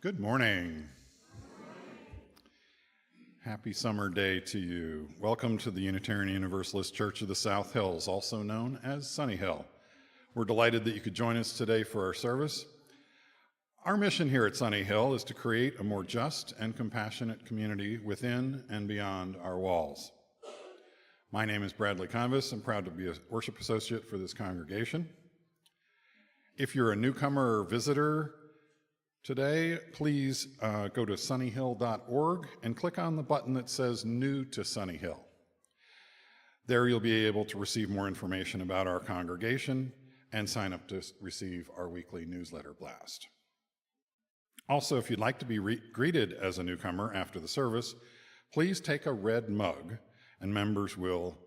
Good morning. Happy summer day to you. Welcome to the Unitarian Universalist Church of the South Hills, also known as Sunnyhill. We're delighted that you could join us today for our service. Our mission here at Sunnyhill is to create a more just and compassionate community within and beyond our walls. My name is Bradley Convis. I'm proud to be a worship associate for this congregation. If you're a newcomer or visitor today, please go to sunnyhill.org and click on the button that says New to Sunnyhill. There you'll be able to receive more information about our congregation and sign up to receive our weekly newsletter blast. Also, if you'd like to be greeted as a newcomer after the service, please take a red mug and members will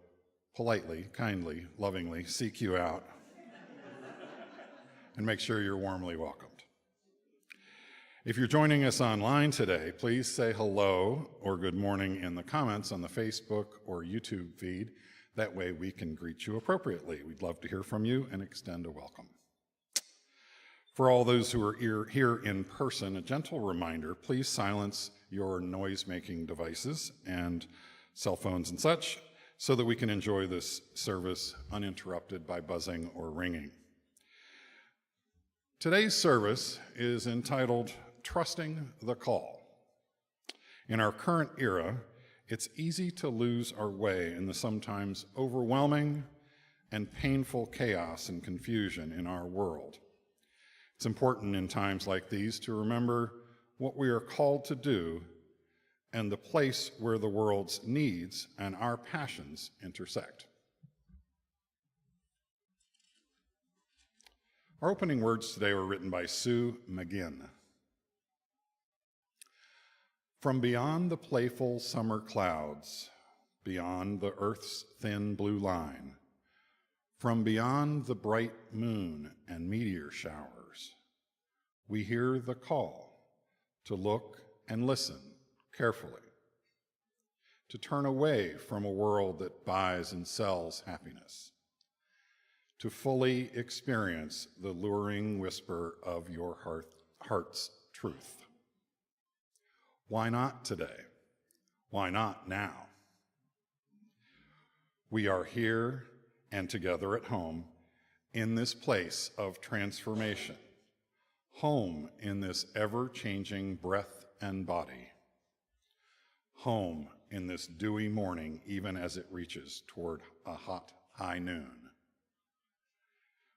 politely, kindly, lovingly seek you out and make sure you're warmly welcomed. If you're joining us online today, please say hello or good morning in the comments on the Facebook or YouTube feed. That way we can greet you appropriately. We'd love to hear from you and extend a welcome. For all those who are here in person, a gentle reminder, please silence your noise-making devices and cell phones and such so that we can enjoy this service uninterrupted by buzzing or ringing. Today's service is entitled Trusting the Call. In our current era, it's easy to lose our way in the sometimes overwhelming and painful chaos and confusion in our world. It's important in times like these to remember what we are called to do and the place where the world's needs and our passions intersect. Our opening words today were written by Sue McGinn. From beyond the playful summer clouds, beyond the earth's thin blue line, from beyond the bright moon and meteor showers, we hear the call to look and listen carefully, to turn away from a world that buys and sells happiness, to fully experience the luring whisper of your heart's truth. Why not today? Why not now? We are here and together at home in this place of transformation, home in this ever-changing breath and body, home in this dewy morning even as it reaches toward a hot high noon.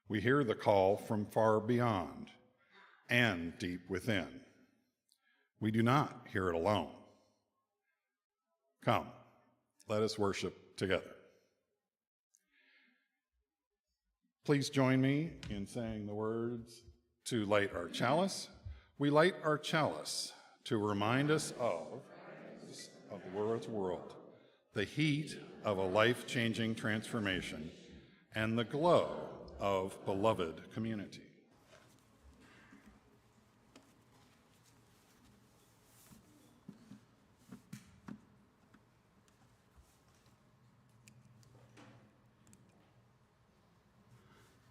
We hear the call from far beyond and deep within. We do not hear it alone. Come, let us worship together. Please join me in saying the words to light our chalice. We light our chalice to remind us of the world, the heat of a life-changing transformation, and the glow of beloved community.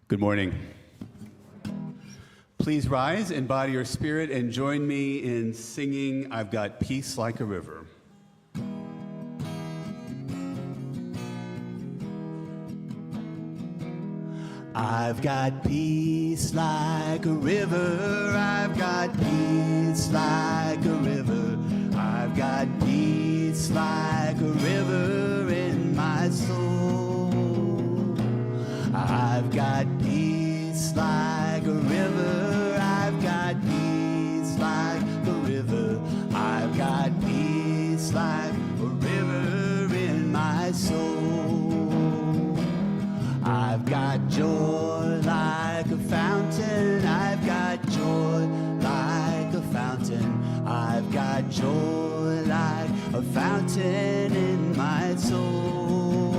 Good morning. Please rise, embody your spirit, and join me in singing I've Got Peace Like a River. I've got peace like a river, I've got peace like a river, I've got peace like a river in my soul. I've got peace like a river, I've got peace like a river, I've got peace like a river in my soul. I've got joy like a fountain, I've got joy like a fountain, I've got joy like a fountain in my soul.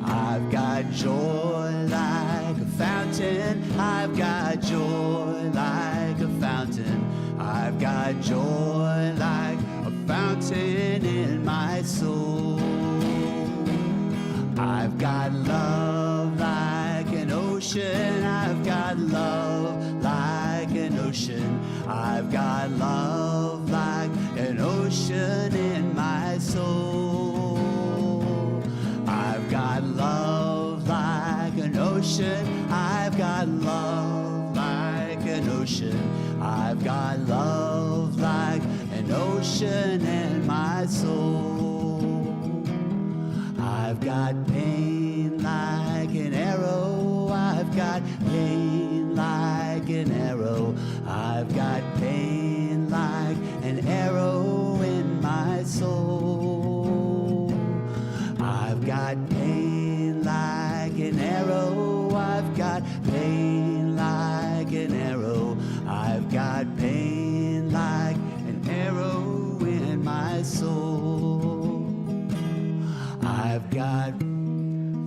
I've got joy like a fountain, I've got joy like a fountain, I've got joy like a fountain in my soul. I've got love like an ocean, I've got love like an ocean, I've got passion and my soul. I've got pain like an arrow. I've got pain like an arrow. I've got pain like an arrow in my soul. I've got pain like an arrow. I've got pain like an arrow. I've got pain like an arrow in my soul. I've got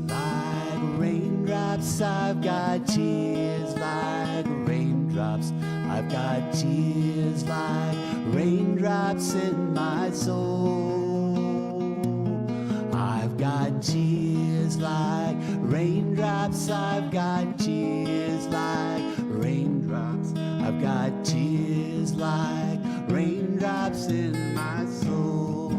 like raindrops. I've got tears like raindrops. I've got tears like raindrops in my soul. I've got tears like raindrops. I've got tears like raindrops. I've got tears like raindrops in my soul.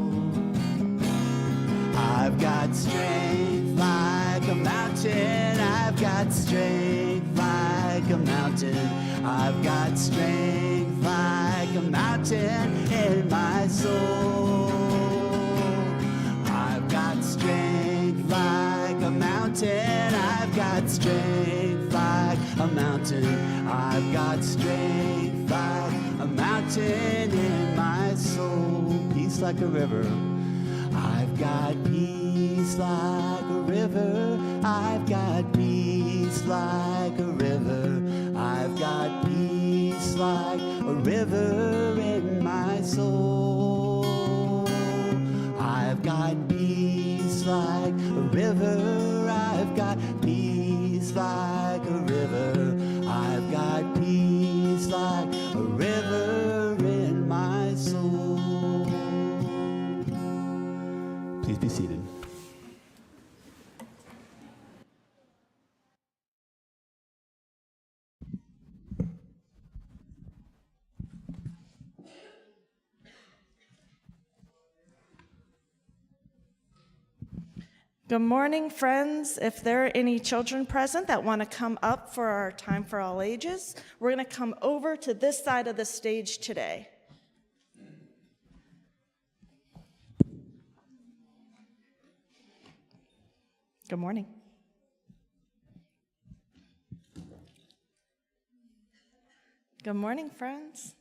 I've got strength like a mountain. I've got strength like a mountain. I've got strength like a mountain in my soul. I've got strength like a mountain. I've got strength like a mountain. I've got strength like a mountain in my soul. Peace like a river. I've got peace like a river. I've got peace like a river. I've got peace like a river in my soul. I've got peace like a river. I've got peace like a river. I've got peace like a river in my soul. Please be seated. Good morning, friends. If there are any children present that want to come up for our time for all ages, we're going to come over to this side of the stage today. Good morning. Good morning, friends.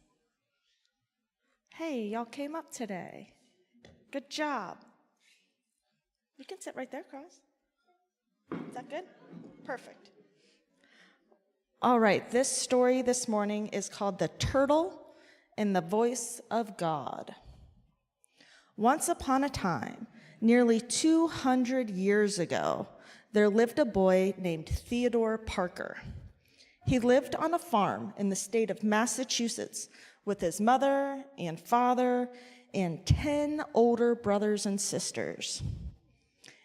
Hey, y'all came up today. Good job. You can sit right there, Cross. Is that good? Perfect. All right, this story this morning is called The Turtle and the Voice of God. Once upon a time, nearly 200 years ago, there lived a boy named Theodore Parker. He lived on a farm in the state of Massachusetts with his mother and father and 10 older brothers and sisters.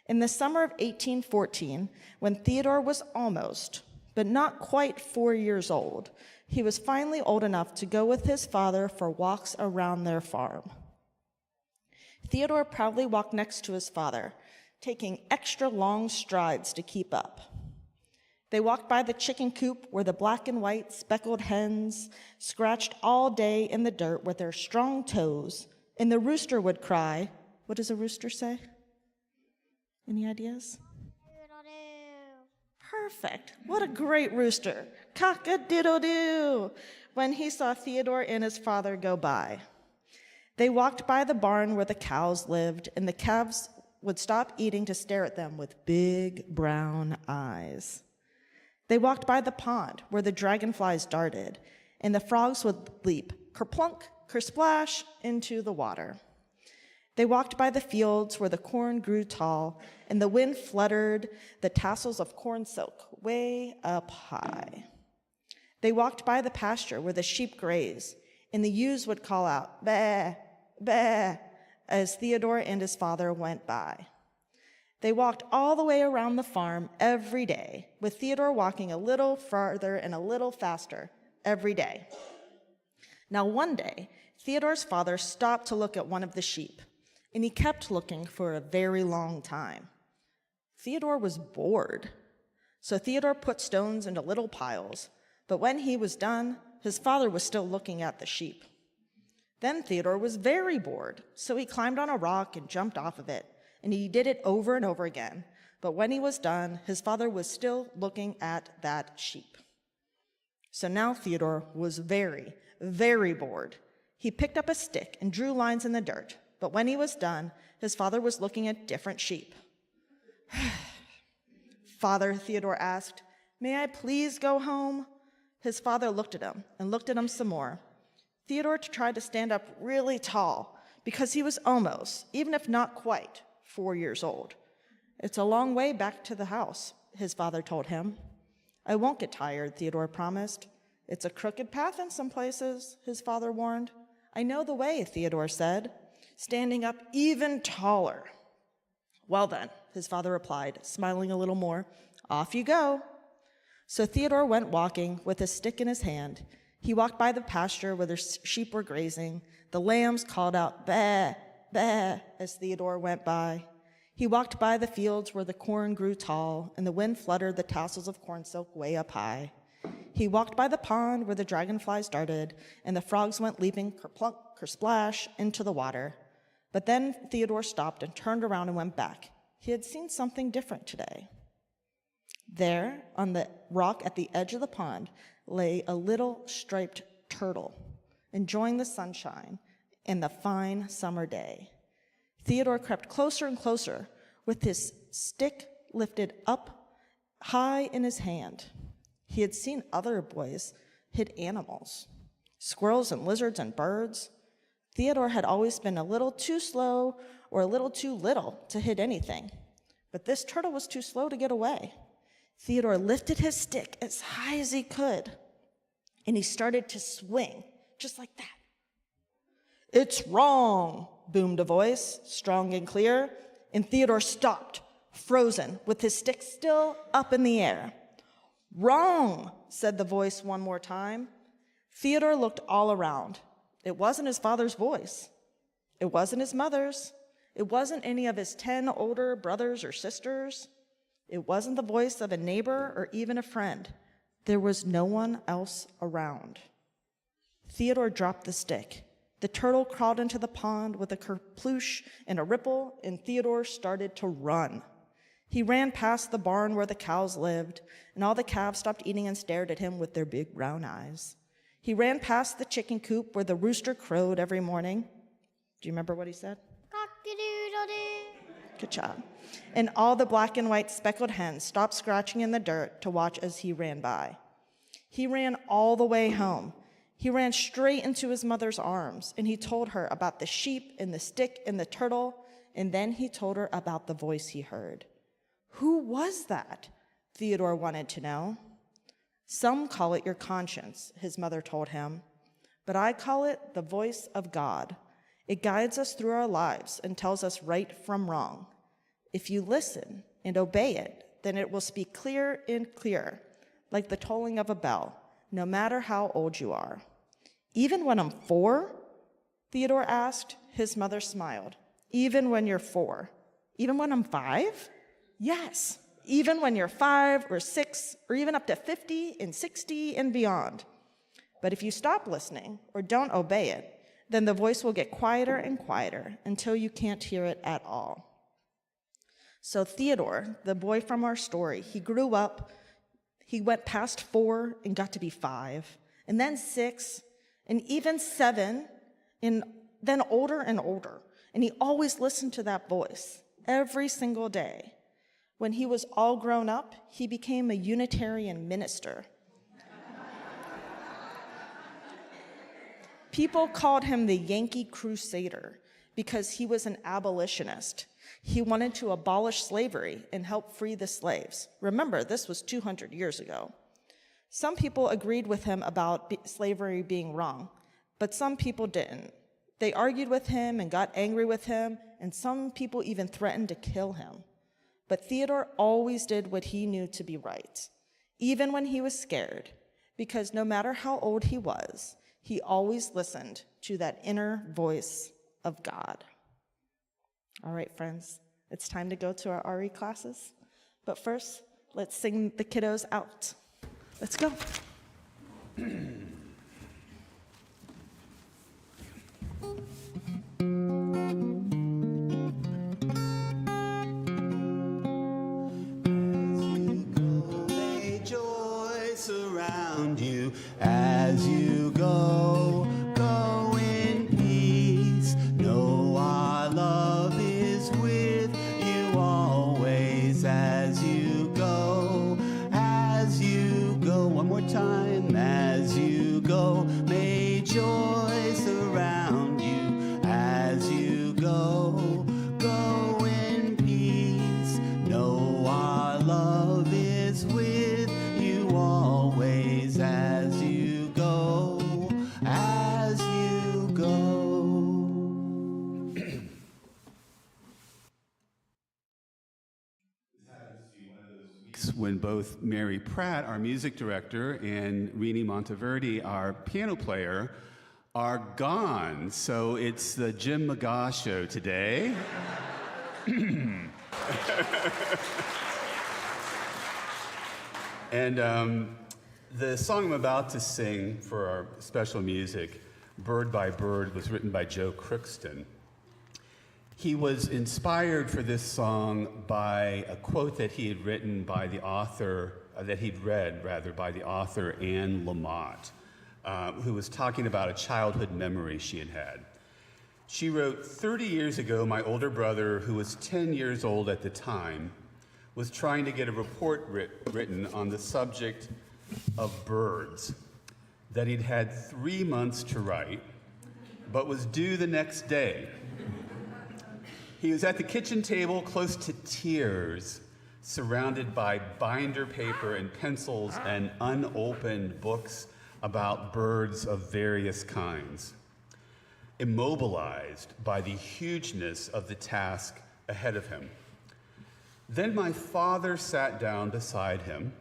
In the summer of 1814, when Theodore was almost, but not quite 4 years old, he was finally old enough to go with his father for walks around their farm. Theodore proudly walked next to his father, taking extra long strides to keep up. They walked by the chicken coop where the black and white speckled hens scratched all day in the dirt with their strong toes, and the rooster would cry. What does a rooster say? Any ideas? Cock-a-doodle-doo. Perfect. What a great rooster. Cock-a-doodle-doo. When he saw Theodore and his father go by. They walked by the barn where the cows lived, and the calves would stop eating to stare at them with big brown eyes. They walked by the pond where the dragonflies darted, and the frogs would leap, kerplunk, kersplash, into the water. They walked by the fields where the corn grew tall, and the wind fluttered the tassels of corn silk way up high. They walked by the pasture where the sheep graze, and the ewes would call out, "Bah, bah," as Theodore and his father went by. They walked all the way around the farm every day, with Theodore walking a little farther and a little faster every day. Now one day, Theodore's father stopped to look at one of the sheep, and he kept looking for a very long time. Theodore was bored, so Theodore put stones into little piles, but when he was done, his father was still looking at the sheep. Then Theodore was very bored, so he climbed on a rock and jumped off of it, and he did it over and over again. But when he was done, his father was still looking at that sheep. So now Theodore was very, very bored. He picked up a stick and drew lines in the dirt, but when he was done, his father was looking at different sheep. Father, Theodore asked, "May I please go home?" His father looked at him and looked at him some more. Theodore tried to stand up really tall because he was almost, even if not quite, 4 years old. "It's a long way back to the house," his father told him. "I won't get tired," Theodore promised. "It's a crooked path in some places," his father warned. "I know the way," Theodore said, standing up even taller. "Well then," his father replied, smiling a little more, "off you go." So Theodore went walking with a stick in his hand. He walked by the pasture where the sheep were grazing. The lambs called out, "Bah, bah," as Theodore went by. He walked by the fields where the corn grew tall and the wind fluttered the tassels of corn silk way up high. He walked by the pond where the dragonflies darted and the frogs went leaping kerplunk, kersplash into the water. But then Theodore stopped and turned around and went back. He had seen something different today. There, on the rock at the edge of the pond, lay a little striped turtle, enjoying the sunshine and the fine summer day. Theodore crept closer and closer with his stick lifted up high in his hand. He had seen other boys hit animals, squirrels and lizards and birds. Theodore had always been a little too slow or a little too little to hit anything, but this turtle was too slow to get away. Theodore lifted his stick as high as he could, and he started to swing, just like that. "It's wrong," boomed a voice, strong and clear, and Theodore stopped, frozen, with his stick still up in the air. "Wrong," said the voice one more time. Theodore looked all around. It wasn't his father's voice. It wasn't his mother's. It wasn't any of his 10 older brothers or sisters. It wasn't the voice of a neighbor or even a friend. There was no one else around. Theodore dropped the stick. The turtle crawled into the pond with a kerploosh and a ripple, and Theodore started to run. He ran past the barn where the cows lived, and all the calves stopped eating and stared at him with their big brown eyes. He ran past the chicken coop where the rooster crowed every morning. Do you remember what he said? Cock-a-doodle-doo. Good job. And all the black and white speckled hens stopped scratching in the dirt to watch as he ran by. He ran all the way home. He ran straight into his mother's arms, and he told her about the sheep and the stick and the turtle, and then he told her about the voice he heard. Who was that? Theodore wanted to know. Some call it your conscience, his mother told him, but I call it the voice of God. It guides us through our lives and tells us right from wrong. If you listen and obey it, then it will speak clear and clear, like the tolling of a bell, no matter how old you are. Even when I'm 4? Theodore asked. His mother smiled. Even when you're 4? Even when I'm 5? Yes, even when you're 5 or 6 or even up to 50 and 60 and beyond. But if you stop listening or don't obey it, then the voice will get quieter and quieter until you can't hear it at all. So Theodore, the boy from our story, he grew up, he went past 4 and got to be 5, and then 6, and even 7, and then older and older. And he always listened to that voice every single day. When he was all grown up, he became a Unitarian minister. People called him the Yankee Crusader because he was an abolitionist. He wanted to abolish slavery and help free the slaves. Remember, this was 200 years ago. Some people agreed with him about slavery being wrong, but some people didn't. They argued with him and got angry with him, and some people even threatened to kill him. But Theodore always did what he knew to be right, even when he was scared, because no matter how old he was, he always listened to that inner voice of God. All right, friends, it's time to go to our RE classes. But first, let's sing the kiddos out. Let's go. when both Mary Pratt, our music director, and Rini Monteverdi, our piano player, are gone. So it's the Jim McGaw show today. And the song I'm about to sing for our special music, Bird by Bird, was written by Joe Crookston. He was inspired for this song by a quote that he had written by the author, that he'd read rather, by the author Anne Lamott, who was talking about a childhood memory she had had. She wrote, 30 years ago, my older brother, who was 10 years old at the time, was trying to get a report written on the subject of birds that he'd had 3 months to write, but was due the next day. He was at the kitchen table, close to tears, surrounded by binder paper and pencils and unopened books about birds of various kinds, immobilized by the hugeness of the task ahead of him. Then my father sat down beside him,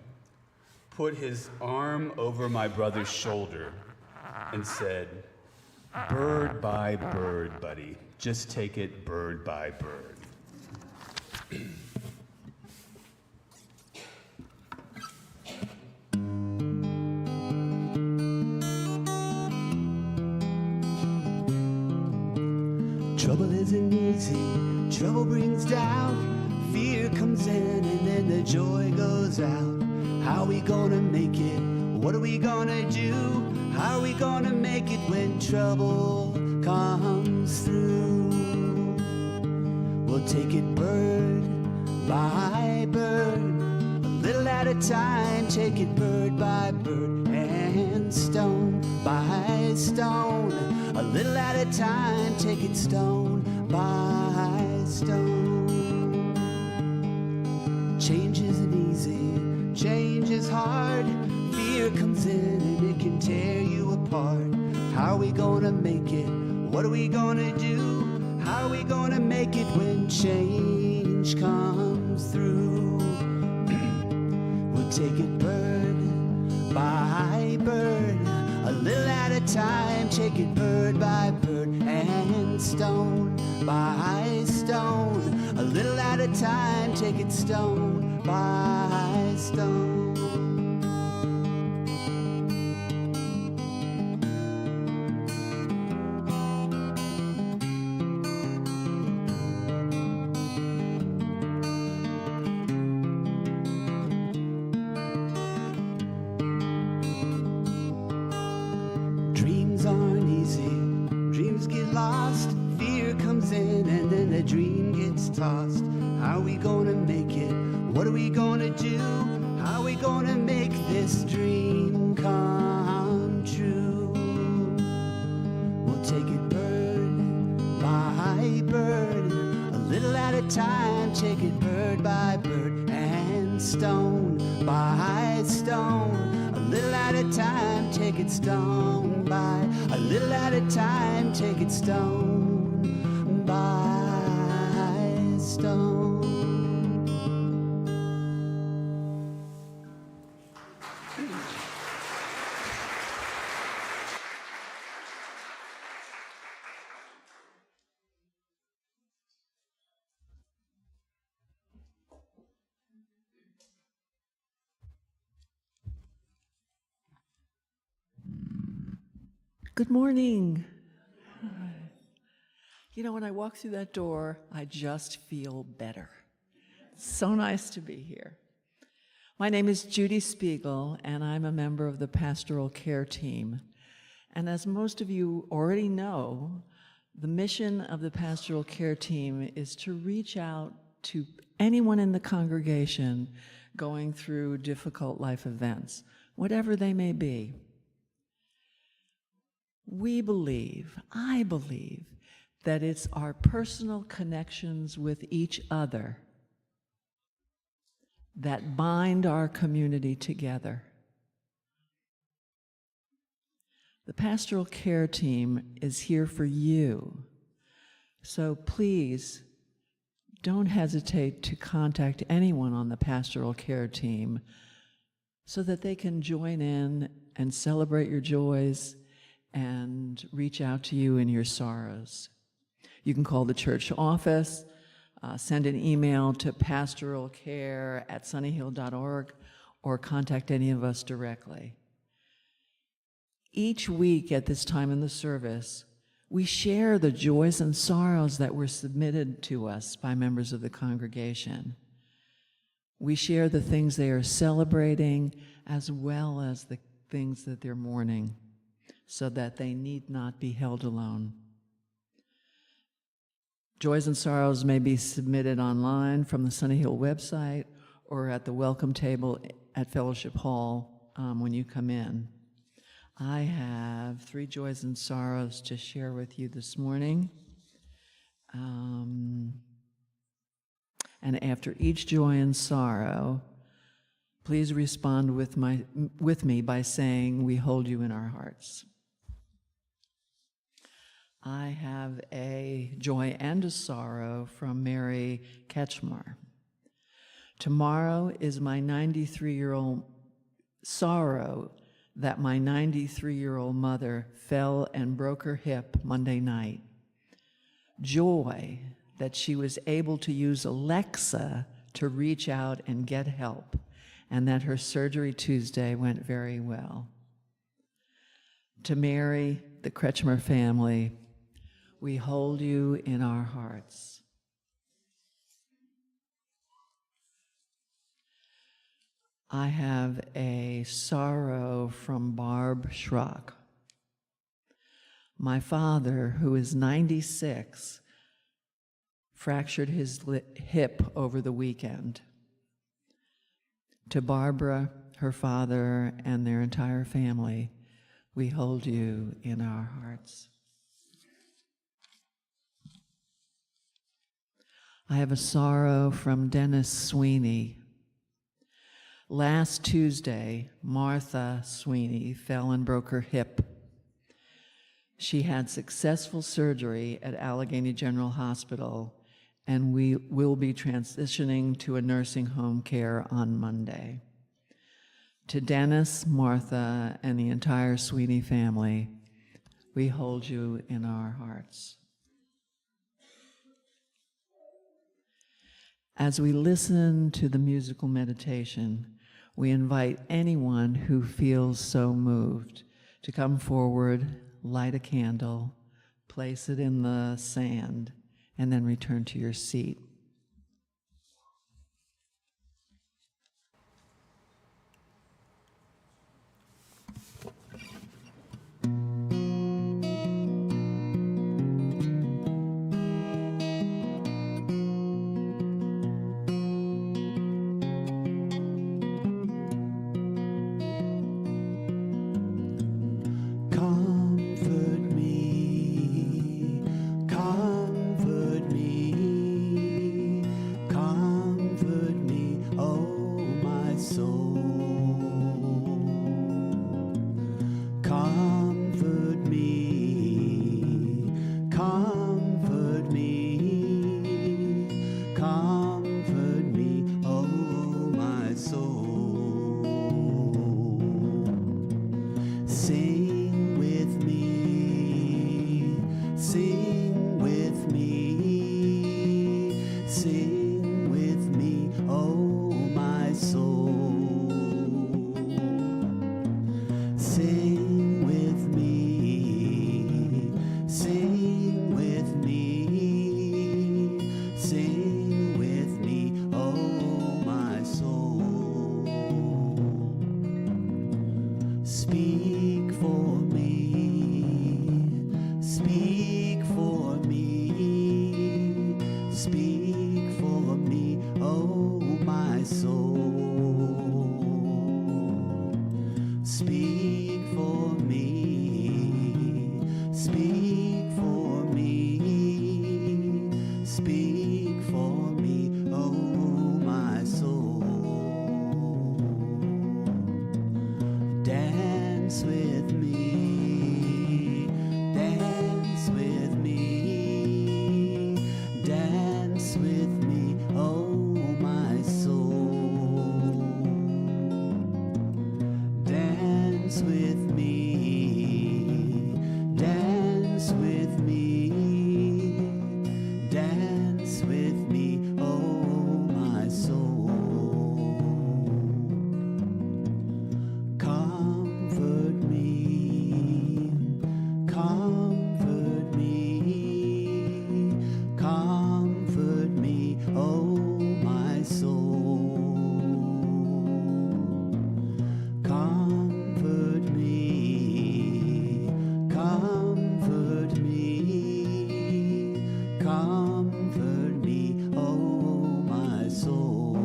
put his arm over my brother's shoulder, and said, "Bird by bird, buddy. Just take it bird by bird." Trouble isn't easy, trouble brings doubt. Fear comes in and then the joy goes out. How are we gonna make it? What are we gonna do? How are we gonna make it when trouble comes through? We'll take it bird by bird, a little at a time. Take it bird by bird and stone by stone, a little at a time. Take it stone by stone. Change isn't easy, change is hard. Fear comes in and it can tear you apart. How are we gonna make it? What are we gonna do? How are we gonna make it when change comes through? We'll take it bird by bird, a little at a time. Take it bird by bird and stone by stone, a little at a time. Take it stone by stone. Dreams aren't easy, dreams get lost. Fear comes in and then the dream gets tossed. How are we gonna make it? What are we gonna do? How are we gonna make this dream come true? We'll take it bird by bird, a little at a time. Take it bird by bird and stone by stone, a little at a time. Take it stone by, a little at a time. Take it stone by stone. Good morning. You know, when I walk through that door, I just feel better. So nice to be here. My name is Judy Spiegel, and I'm a member of the pastoral care team. And as most of you already know, the mission of the pastoral care team is to reach out to anyone in the congregation going through difficult life events, whatever they may be. I believe, that it's our personal connections with each other that bind our community together. The pastoral care team is here for you, so please don't hesitate to contact anyone on the pastoral care team so that they can join in and celebrate your joys and reach out to you in your sorrows. You can call the church office, send an email to pastoralcare@sunnyhill.org, or contact any of us directly. Each week at this time in the service, we share the joys and sorrows that were submitted to us by members of the congregation. We share the things they are celebrating as well as the things that they're mourning, so that they need not be held alone. Joys and sorrows may be submitted online from the Sunnyhill website or at the welcome table at Fellowship Hall when you come in. I have 3 joys and sorrows to share with you this morning. And after each joy and sorrow, please respond with me by saying, "We hold you in our hearts." I have a joy and a sorrow from Mary Ketchmar. Tomorrow is my 93-year-old sorrow that my 93-year-old mother fell and broke her hip Monday night. Joy that she was able to use Alexa to reach out and get help, and that her surgery Tuesday went very well. To Mary, the Kretschmer family, we hold you in our hearts. I have a sorrow from Barb Schrock. My father, who is 96, fractured his hip over the weekend. To Barbara, her father, and their entire family, we hold you in our hearts. I have a sorrow from Dennis Sweeney. Last Tuesday, Martha Sweeney fell and broke her hip. She had successful surgery at Allegheny General Hospital, and we will be transitioning to a nursing home care on Monday. To Dennis, Martha, and the entire Sweeney family, we hold you in our hearts. As we listen to the musical meditation, we invite anyone who feels so moved to come forward, light a candle, place it in the sand, and then return to your seat. Dance with me, comfort me, oh my soul.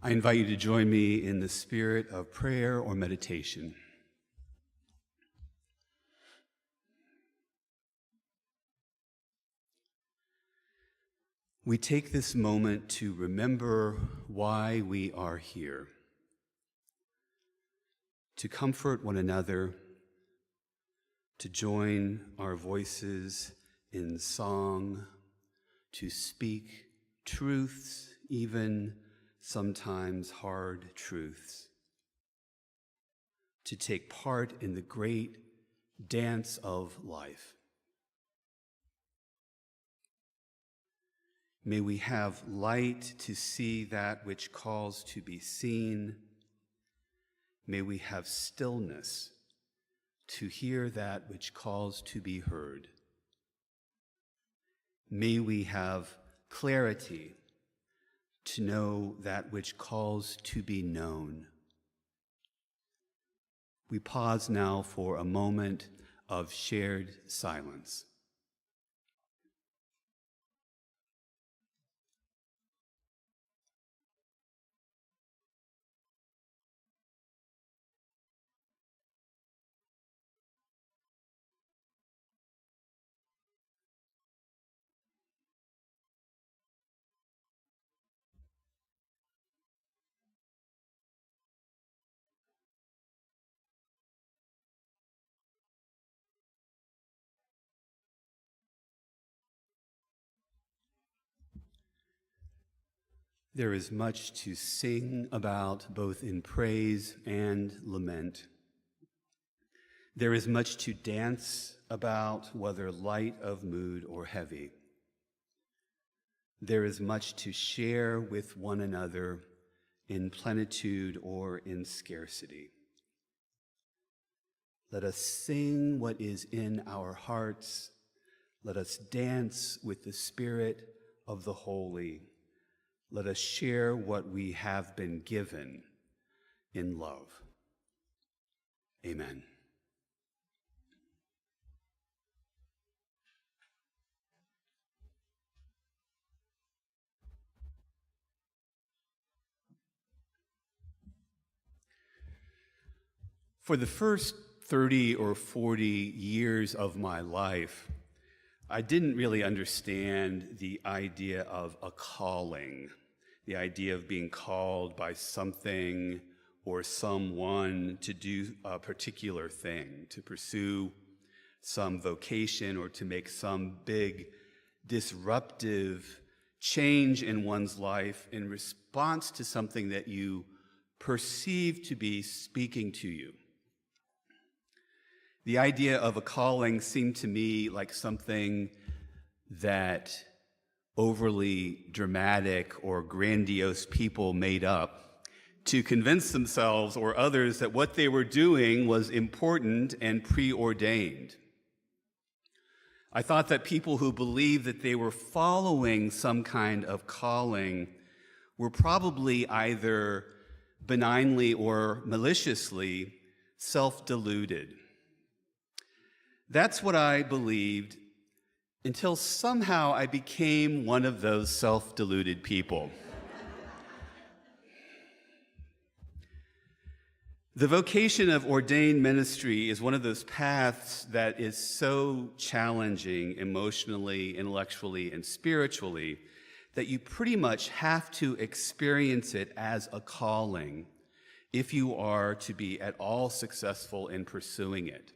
I invite you to join me in the spirit of prayer or meditation. We take this moment to remember why we are here, to comfort one another, to join our voices in song, to speak truths, even sometimes hard truths, to take part in the great dance of life. May we have light to see that which calls to be seen. May we have stillness to hear that which calls to be heard. May we have clarity to know that which calls to be known. We pause now for a moment of shared silence. There is much to sing about, both in praise and lament. There is much to dance about, whether light of mood or heavy. There is much to share with one another in plenitude or in scarcity. Let us sing what is in our hearts. Let us dance with the Spirit of the holy. Let us share what we have been given in love. Amen. For the first 30 or 40 years of my life, I didn't really understand the idea of a calling, the idea of being called by something or someone to do a particular thing, to pursue some vocation or to make some big disruptive change in one's life in response to something that you perceive to be speaking to you. The idea of a calling seemed to me like something that overly dramatic or grandiose people made up to convince themselves or others that what they were doing was important and preordained. I thought that people who believed that they were following some kind of calling were probably either benignly or maliciously self-deluded. That's what I believed until somehow I became one of those self-deluded people. The vocation of ordained ministry is one of those paths that is so challenging emotionally, intellectually, and spiritually that you pretty much have to experience it as a calling if you are to be at all successful in pursuing it.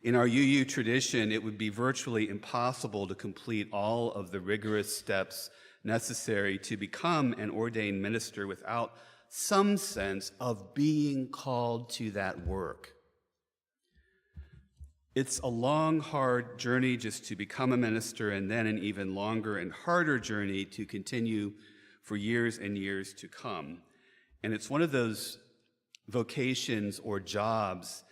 In our UU tradition, it would be virtually impossible to complete all of the rigorous steps necessary to become an ordained minister without some sense of being called to that work. It's a long, hard journey just to become a minister, and then an even longer and harder journey to continue for years and years to come. And it's one of those vocations or jobs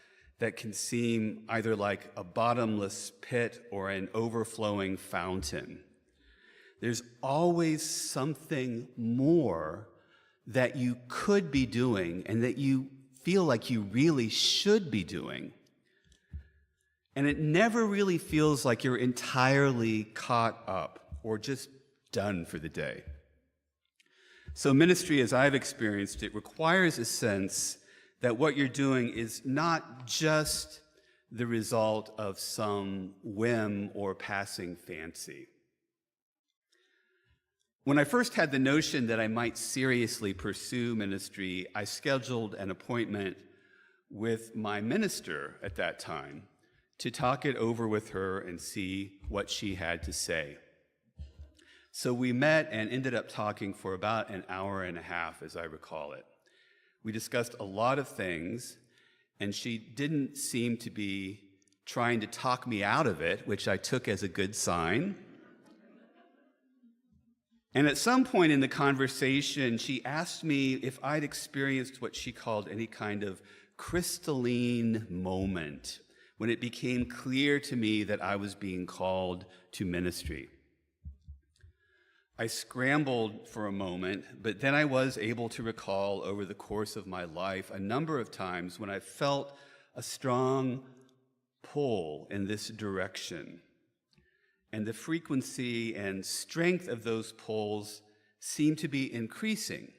that can seem either like a bottomless pit or an overflowing fountain. There's always something more that you could be doing and that you feel like you really should be doing. And it never really feels like you're entirely caught up or just done for the day. So ministry, as I've experienced it, requires a sense that what you're doing is not just the result of some whim or passing fancy. When I first had the notion that I might seriously pursue ministry, I scheduled an appointment with my minister at that time to talk it over with her and see what she had to say. So we met and ended up talking for about an hour and a half, as I recall it. We discussed a lot of things, and she didn't seem to be trying to talk me out of it, which I took as a good sign. And at some point in the conversation, she asked me if I'd experienced what she called any kind of crystalline moment when it became clear to me that I was being called to ministry. I scrambled for a moment, but then I was able to recall over the course of my life a number of times when I felt a strong pull in this direction. And the frequency and strength of those pulls seemed to be increasing.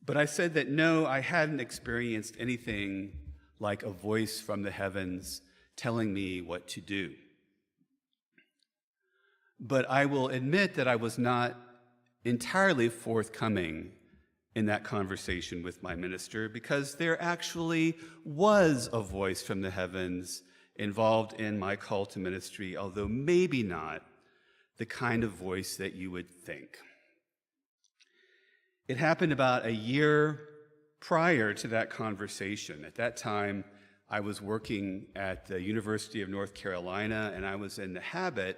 But I said that no, I hadn't experienced anything like a voice from the heavens telling me what to do. But I will admit that I was not entirely forthcoming in that conversation with my minister, because there actually was a voice from the heavens involved in my call to ministry, although maybe not the kind of voice that you would think. It happened about a year prior to that conversation. At that time, I was working at the University of North Carolina, and I was in the habit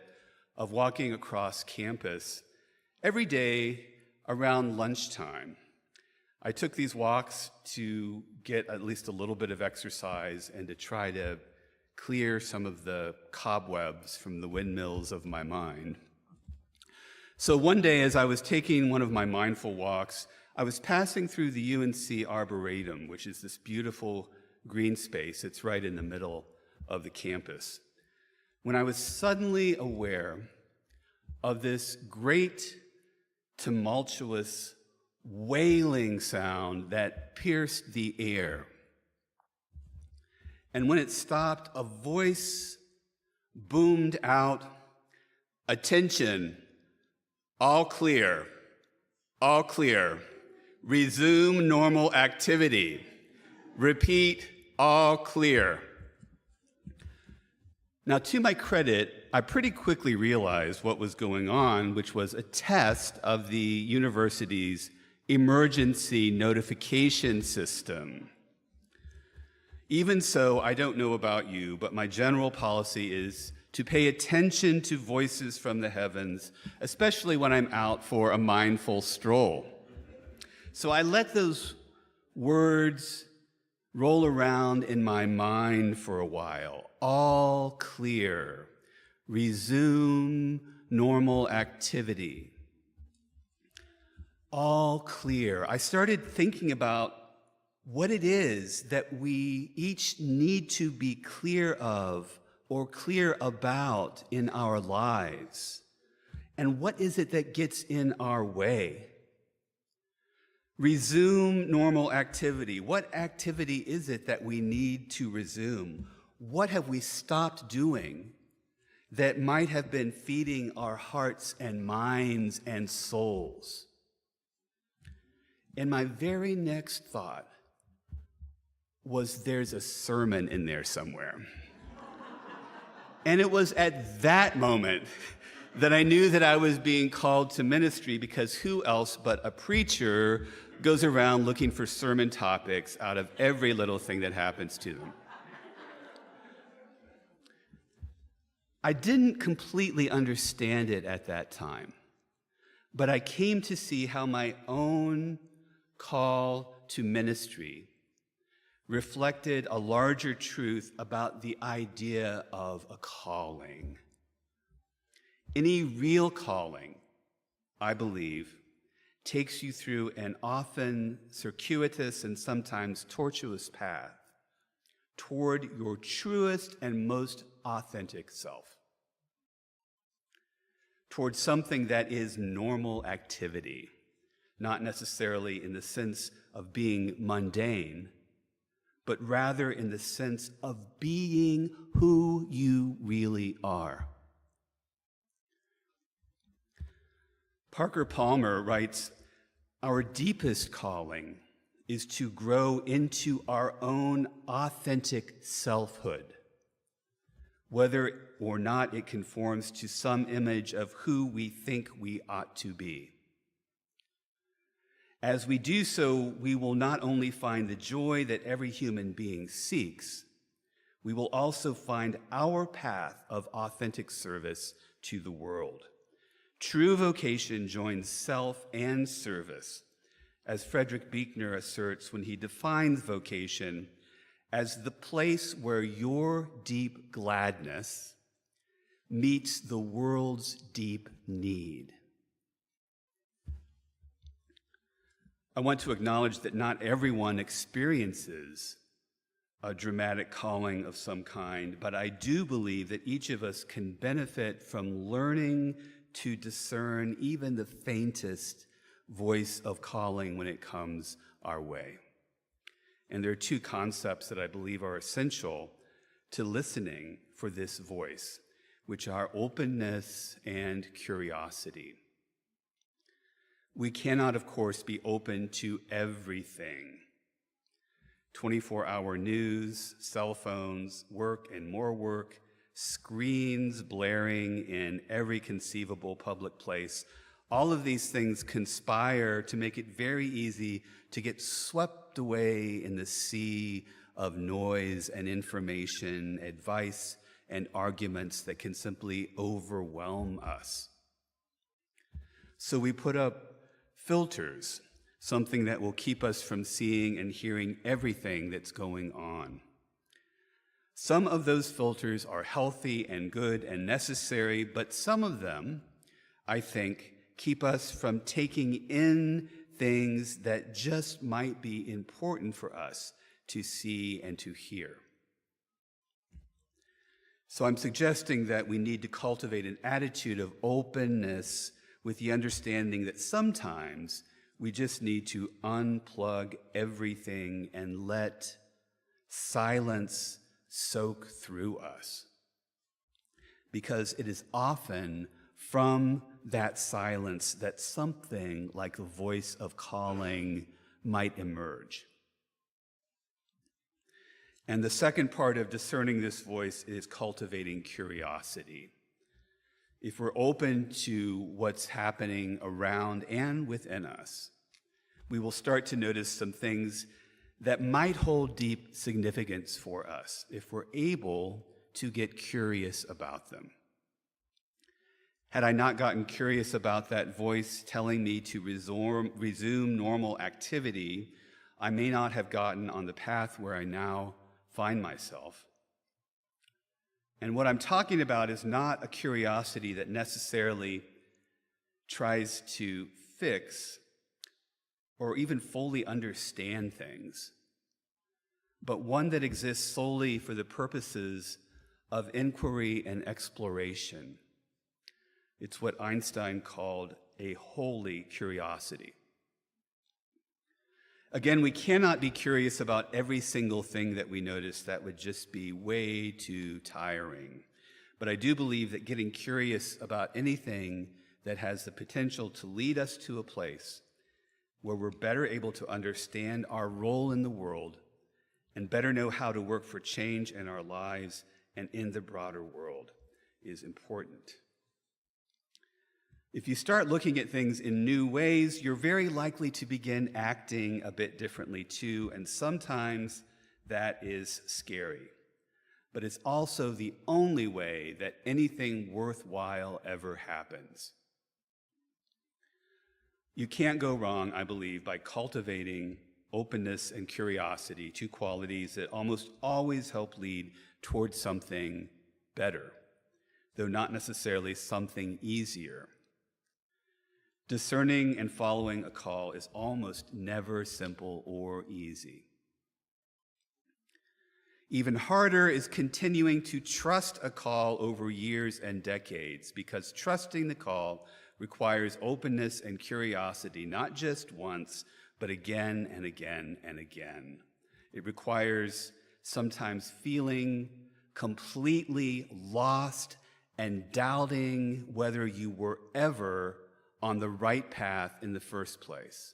of walking across campus every day around lunchtime. I took these walks to get at least a little bit of exercise and to try to clear some of the cobwebs from the windmills of my mind. So one day, as I was taking one of my mindful walks, I was passing through the UNC Arboretum, which is this beautiful green space. It's right in the middle of the campus, when I was suddenly aware of this great, tumultuous, wailing sound that pierced the air. And when it stopped, a voice boomed out, "Attention, all clear, resume normal activity. Repeat, all clear." Now, to my credit, I pretty quickly realized what was going on, which was a test of the university's emergency notification system. Even so, I don't know about you, but my general policy is to pay attention to voices from the heavens, especially when I'm out for a mindful stroll. So I let those words roll around in my mind for a while. All clear. Resume normal activity. All clear. I started thinking about what it is that we each need to be clear of or clear about in our lives. And what is it that gets in our way? Resume normal activity. What activity is it that we need to resume? What have we stopped doing that might have been feeding our hearts and minds and souls? And my very next thought was, there's a sermon in there somewhere. And it was at that moment that I knew that I was being called to ministry, because who else but a preacher goes around looking for sermon topics out of every little thing that happens to them. I didn't completely understand it at that time, but I came to see how my own call to ministry reflected a larger truth about the idea of a calling. Any real calling, I believe, takes you through an often circuitous and sometimes tortuous path toward your truest and most authentic self, toward something that is normal activity, not necessarily in the sense of being mundane, but rather in the sense of being who you really are. Parker Palmer writes, "Our deepest calling is to grow into our own authentic selfhood, whether or not it conforms to some image of who we think we ought to be. As we do so, we will not only find the joy that every human being seeks, we will also find our path of authentic service to the world. True vocation joins self and service, as Frederick Buechner asserts when he defines vocation as the place where your deep gladness meets the world's deep need." I want to acknowledge that not everyone experiences a dramatic calling of some kind, but I do believe that each of us can benefit from learning to discern even the faintest voice of calling when it comes our way. And there are two concepts that I believe are essential to listening for this voice, which are openness and curiosity. We cannot, of course, be open to everything. 24-hour news, cell phones, work and more work, screens blaring in every conceivable public place. All of these things conspire to make it very easy to get swept away in the sea of noise and information, advice and arguments that can simply overwhelm us. So we put up filters, something that will keep us from seeing and hearing everything that's going on. Some of those filters are healthy and good and necessary, but some of them, I think, keep us from taking in things that just might be important for us to see and to hear. So I'm suggesting that we need to cultivate an attitude of openness with the understanding that sometimes we just need to unplug everything and let silence soak through us. Because it is often from that silence that something like a voice of calling might emerge. And the second part of discerning this voice is cultivating curiosity. If we're open to what's happening around and within us, we will start to notice some things that might hold deep significance for us if we're able to get curious about them. Had I not gotten curious about that voice telling me to resume normal activity, I may not have gotten on the path where I now find myself. And what I'm talking about is not a curiosity that necessarily tries to fix or even fully understand things, but one that exists solely for the purposes of inquiry and exploration. It's what Einstein called a holy curiosity. Again, we cannot be curious about every single thing that we notice. That would just be way too tiring. But I do believe that getting curious about anything that has the potential to lead us to a place where we're better able to understand our role in the world and better know how to work for change in our lives and in the broader world is important. If you start looking at things in new ways, you're very likely to begin acting a bit differently too, and sometimes that is scary. But it's also the only way that anything worthwhile ever happens. You can't go wrong, I believe, by cultivating openness and curiosity, two qualities that almost always help lead towards something better, though not necessarily something easier. Discerning and following a call is almost never simple or easy. Even harder is continuing to trust a call over years and decades, because trusting the call requires openness and curiosity, not just once, but again and again and again. It requires sometimes feeling completely lost and doubting whether you were ever on the right path in the first place.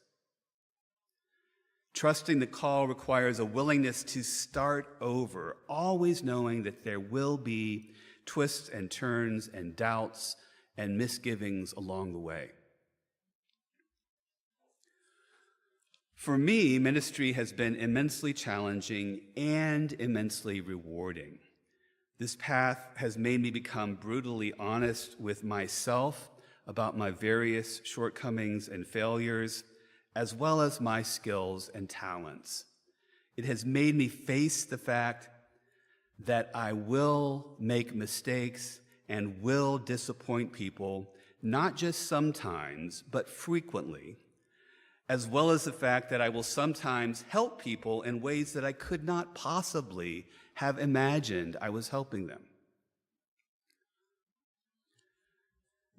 Trusting the call requires a willingness to start over, always knowing that there will be twists and turns and doubts and misgivings along the way. For me, ministry has been immensely challenging and immensely rewarding. This path has made me become brutally honest with myself about my various shortcomings and failures, as well as my skills and talents. It has made me face the fact that I will make mistakes and will disappoint people, not just sometimes, but frequently, as well as the fact that I will sometimes help people in ways that I could not possibly have imagined I was helping them.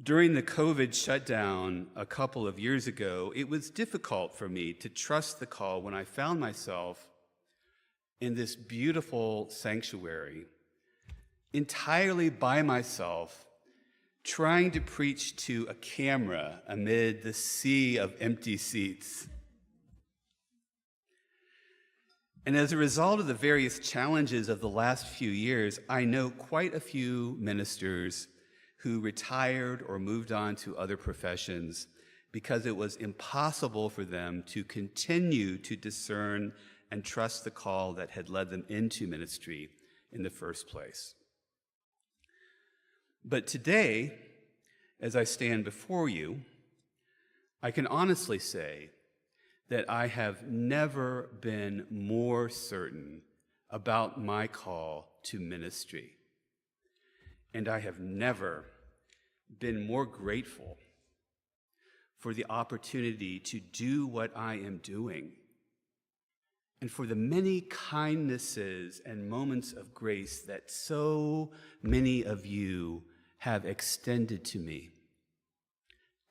During the COVID shutdown a couple of years ago, it was difficult for me to trust the call when I found myself in this beautiful sanctuary, entirely by myself, trying to preach to a camera amid the sea of empty seats. And as a result of the various challenges of the last few years, I know quite a few ministers who retired or moved on to other professions because it was impossible for them to continue to discern and trust the call that had led them into ministry in the first place. But today, as I stand before you, I can honestly say that I have never been more certain about my call to ministry. And I have never been more grateful for the opportunity to do what I am doing, and for the many kindnesses and moments of grace that so many of you have extended to me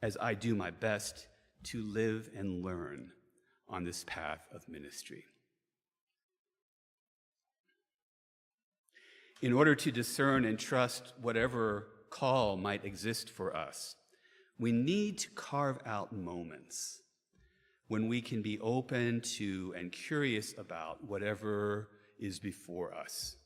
as I do my best to live and learn on this path of ministry. In order to discern and trust whatever call might exist for us, we need to carve out moments when we can be open to and curious about whatever is before us.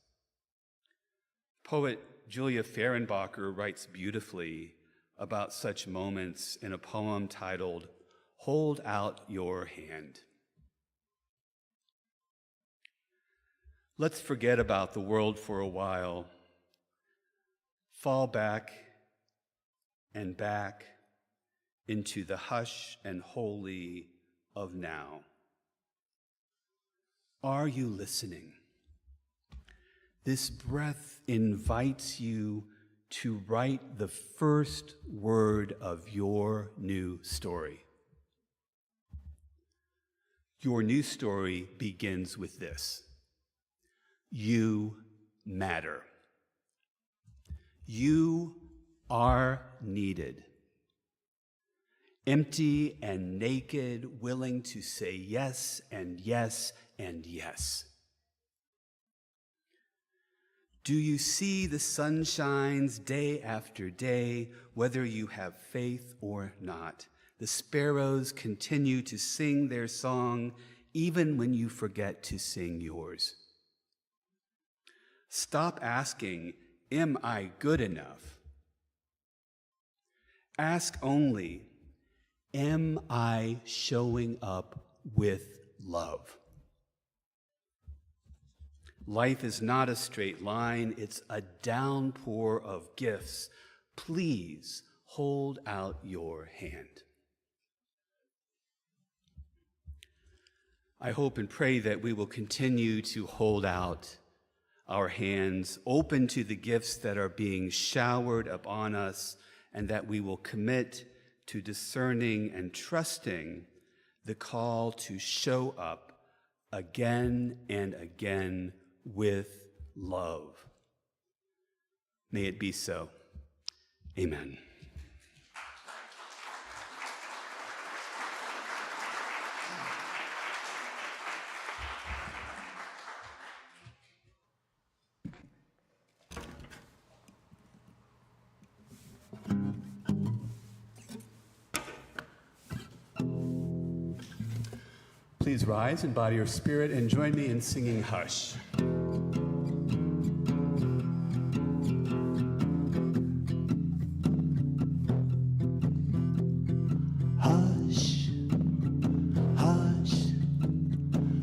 Poet Julia Fehrenbacher writes beautifully about such moments in a poem titled, "Hold Out Your Hand." Let's forget about the world for a while, fall back and back into the hush and holy of now. Are you listening? This breath invites you to write the first word of your new story. Your new story begins with this: you matter. You are needed. Empty and naked, willing to say yes and yes and yes. Do you see the sun shines day after day, whether you have faith or not? The sparrows continue to sing their song, even when you forget to sing yours. Stop asking, "Am I good enough?" Ask only, "Am I showing up with love?" Life is not a straight line, it's a downpour of gifts. Please hold out your hand. I hope and pray that we will continue to hold out our hands open to the gifts that are being showered upon us, and that we will commit to discerning and trusting the call to show up again and again with love. May it be so. Amen. Please rise in body or spirit and join me in singing Hush. Hush, hush,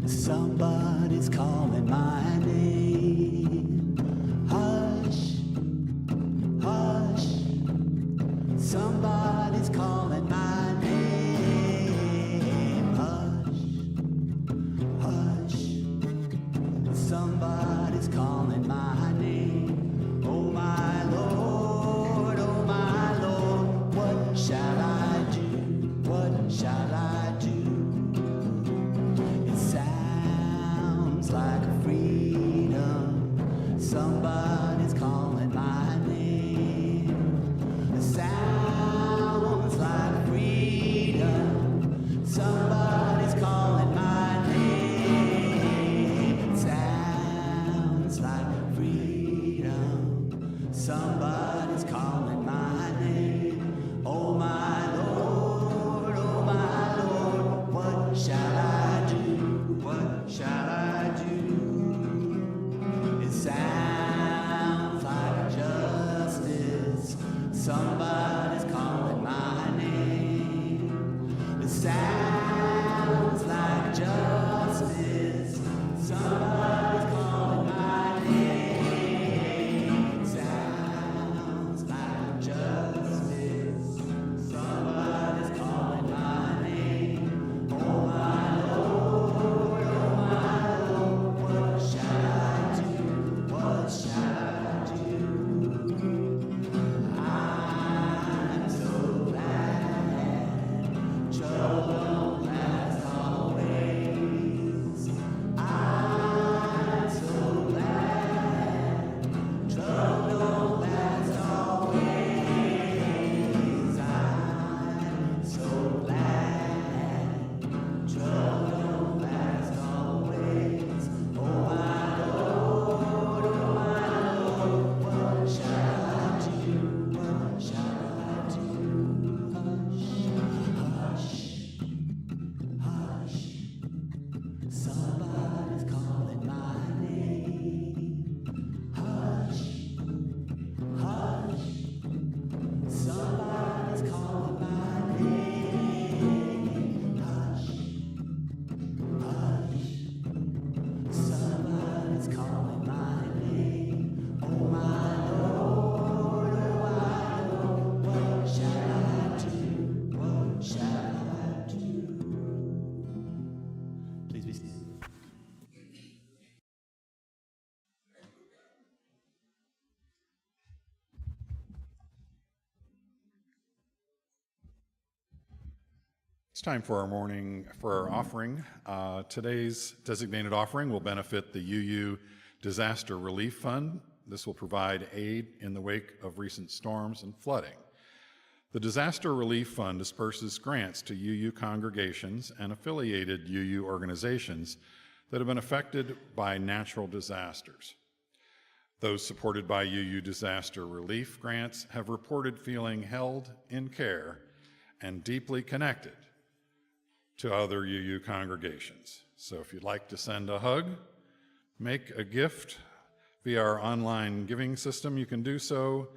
somebody's calling my name. Hush, hush, somebody's calling my name. Hush, hush, somebody's calling my name. Oh my Lord, what shall I do? What shall I do? It sounds like freedom. Somebody's calling my name. It sounds like freedom. Somebody's calling my name. It sounds like freedom. Somebody's calling my name. Oh my Lord, what shall I do? What shall I do? It sounds like justice. Somebody's calling my name. It sounds like justice. Somebody's calling my name. It sounds like justice. Somebody's calling my name. Oh my Lord, what shall I do? What shall I do? I'm so glad trouble don't last always. I'm so glad trouble don't last always. I'm so glad trouble don't last always. Oh my Lord, what shall I do? What shall I do? Hush, hush, hush. Somebody's calling my name. Hush, hush. Somebody's calling my name. Hush, hush. Somebody's calling my name. Oh my Lord, what shall I do? What shall I do? Please be seated. It's time for our offering. Today's designated offering will benefit the UU Disaster Relief Fund. This will provide aid in the wake of recent storms and flooding. The Disaster Relief Fund disperses grants to UU congregations and affiliated UU organizations that have been affected by natural disasters. Those supported by UU disaster relief grants have reported feeling held in care and deeply connected to other UU congregations. So if you'd like to send a hug, make a gift via our online giving system, you can do so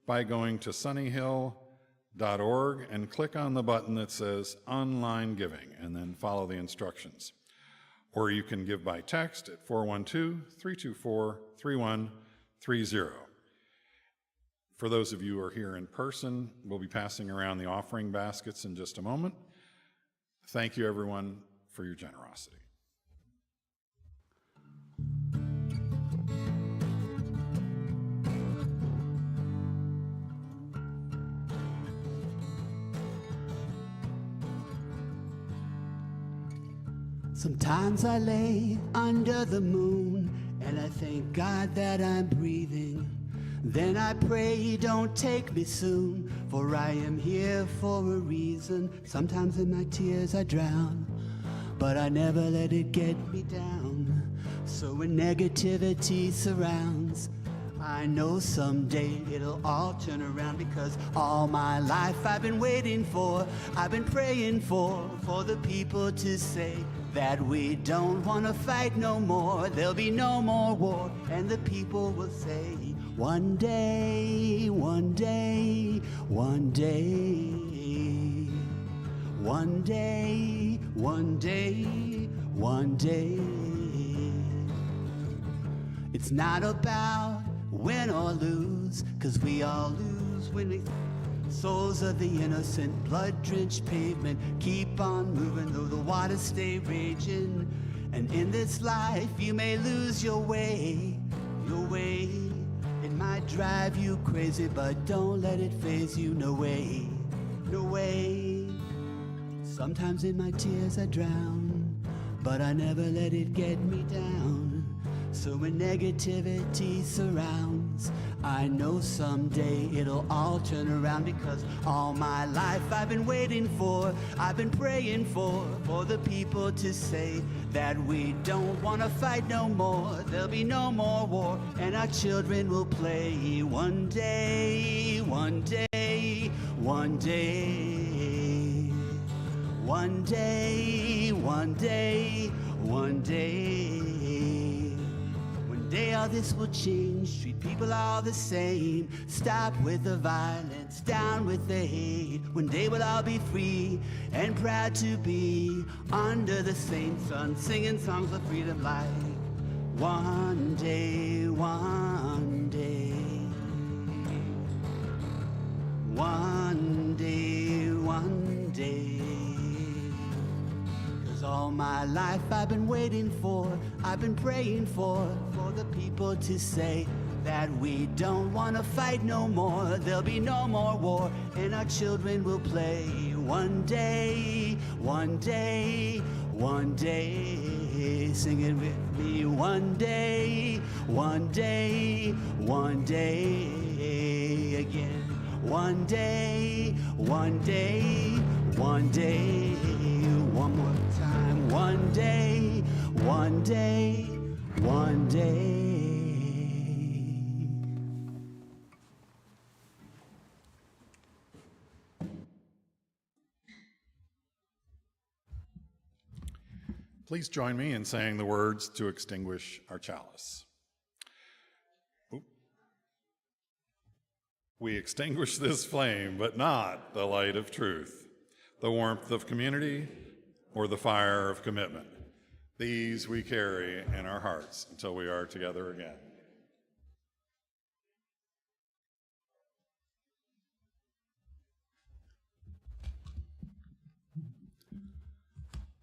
by going to sunnyhill.org and click on the button that says Online Giving, and then follow the instructions. Or you can give by text at 412-324-3130. For those of you who are here in person, we'll be passing around the offering baskets in just a moment. Thank you, everyone, for your generosity. Sometimes I lay under the moon and I thank God that I'm breathing. Then I pray, don't take me soon, for I am here for a reason. Sometimes in my tears I drown, but I never let it get me down. So when negativity surrounds, I know someday it'll all turn around, because all my life I've been waiting for, I've been praying for the people to say that we don't want to fight no more. There'll be no more war, and the people will say, one day, one day, one day, one day, one day, one day. It's not about win or lose, 'cause we all lose when the souls of the innocent, blood-drenched pavement keep on moving though the waters stay raging. And in this life you may lose your way, your way. It might drive you crazy, but don't let it faze you, no way, no way. Sometimes in my tears I drown, but I never let it get me down. So when negativity surrounds, I know someday it'll all turn around, because all my life I've been waiting for, I've been praying for the people to say that we don't want to fight no more. There'll be no more war, and our children will play one day, one day, one day, one day, one day, one day. One day all this will change, treat people all the same. Stop with the violence, down with the hate. One day we'll all be free and proud to be under the same sun, singing songs of freedom like one day, one day, one day, one day. All my life I've been waiting for, I've been praying for the people to say that we don't want to fight no more. There'll be no more war, and our children will play one day, one day, one day. Sing it with me, one day, one day, one day again. One day, one day, one day. One more time, one day, one day, one day. Please join me in saying the words to extinguish our chalice. We extinguish this flame, but not the light of truth, the warmth of community, or the fire of commitment. These we carry in our hearts until we are together again.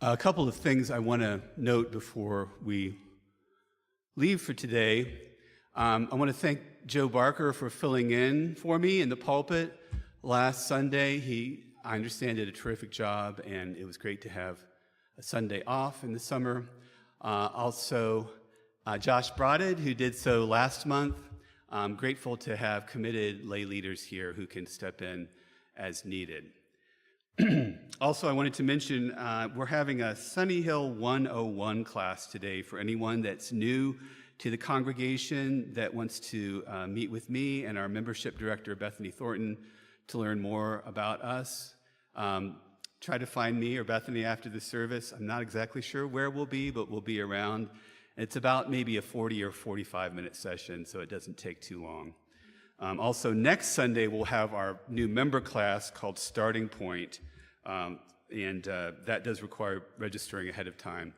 A couple of things I want to note before we leave for today. I want to thank Joe Barker for filling in for me in the pulpit last Sunday. I understand, did a terrific job, and it was great to have a Sunday off in the summer. Also, Josh Broaded, who did so last month. I'm grateful to have committed lay leaders here who can step in as needed. Also, I wanted to mention we're having a Sunnyhill 101 class today for anyone that's new to the congregation that wants to meet with me and our membership director, Bethany Thornton, to learn more about us. Try to find me or Bethany after the service. I'm not exactly sure where we'll be, but we'll be around. It's about maybe a 40 or 45-minute session, so it doesn't take too long. Also, next Sunday, we'll have our new member class called Starting Point, and that does require registering ahead of time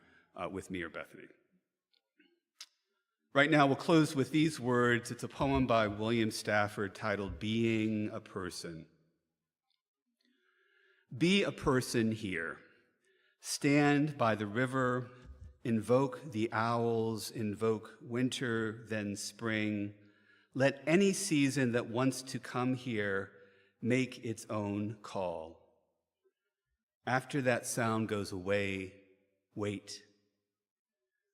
with me or Bethany. Right now, we'll close with these words. It's a poem by William Stafford titled Being a Person. Be a person here. Stand by the river, invoke the owls, invoke winter, then spring. Let any season that wants to come here make its own call. After that sound goes away, wait.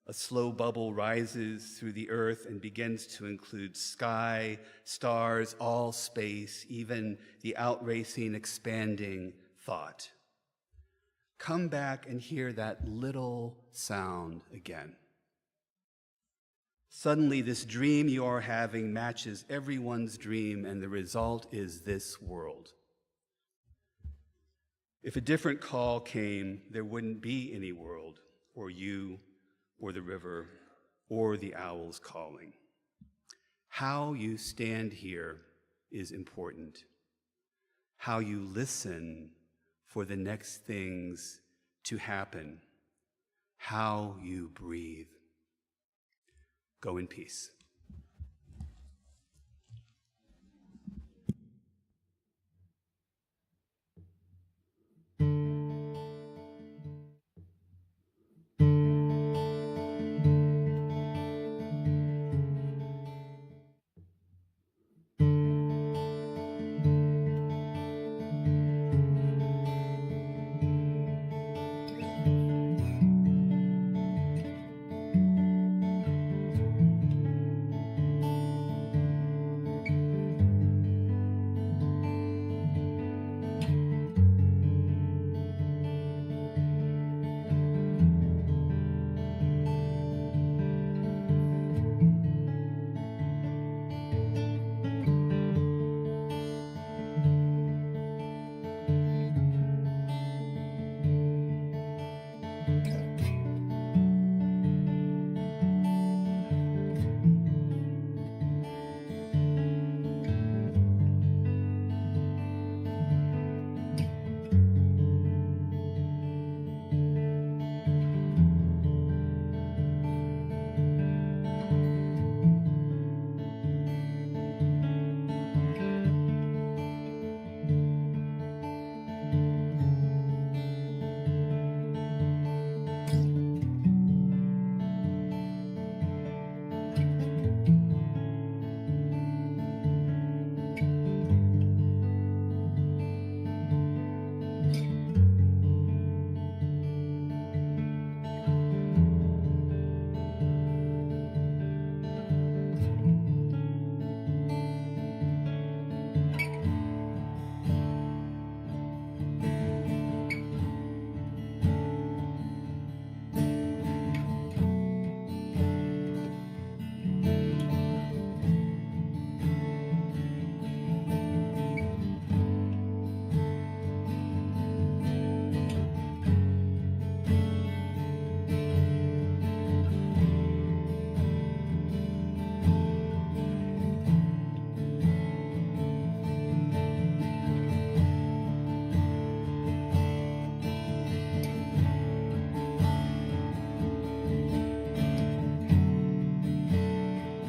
A slow bubble rises through the earth and begins to include sky, stars, all space, even the outracing, expanding thought. Come back and hear that little sound again. Suddenly, this dream you are having matches everyone's dream, and the result is this world. If a different call came, there wouldn't be any world, or you, or the river, or the owls calling. How you stand here is important. How you listen for the next things to happen. How you breathe. Go in peace.